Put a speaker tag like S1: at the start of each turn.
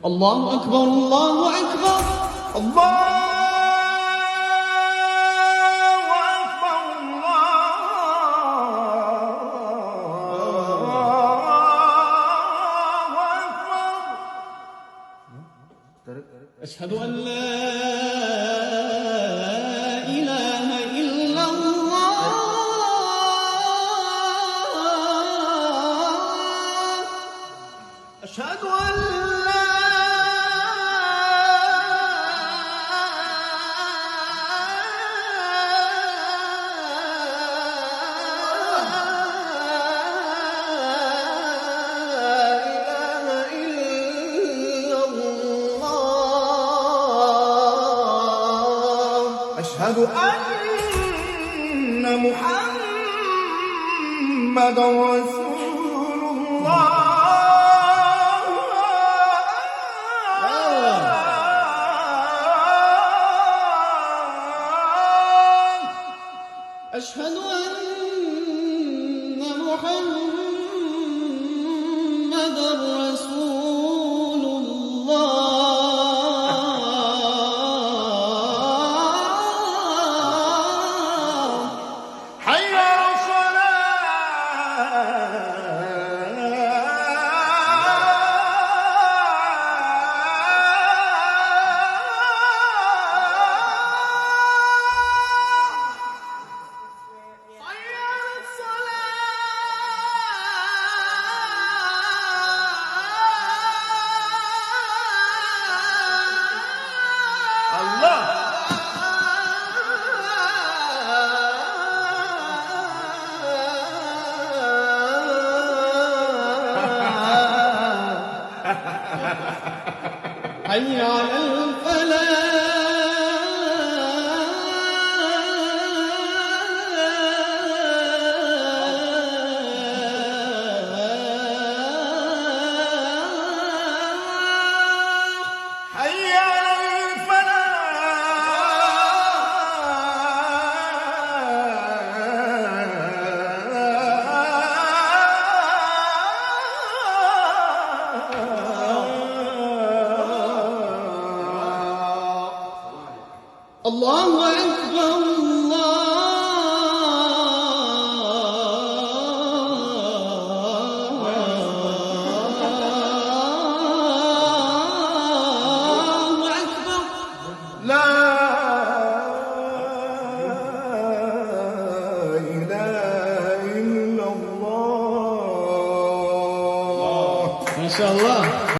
S1: الله أكبر الله أكبر الله أشهد أن لا إله إلا الله أشهد أن لا أشهد أن محمدًا رسول الله أشهد أن محمدًا رسول الله حي على حي على الفلاح حي على الله أكبر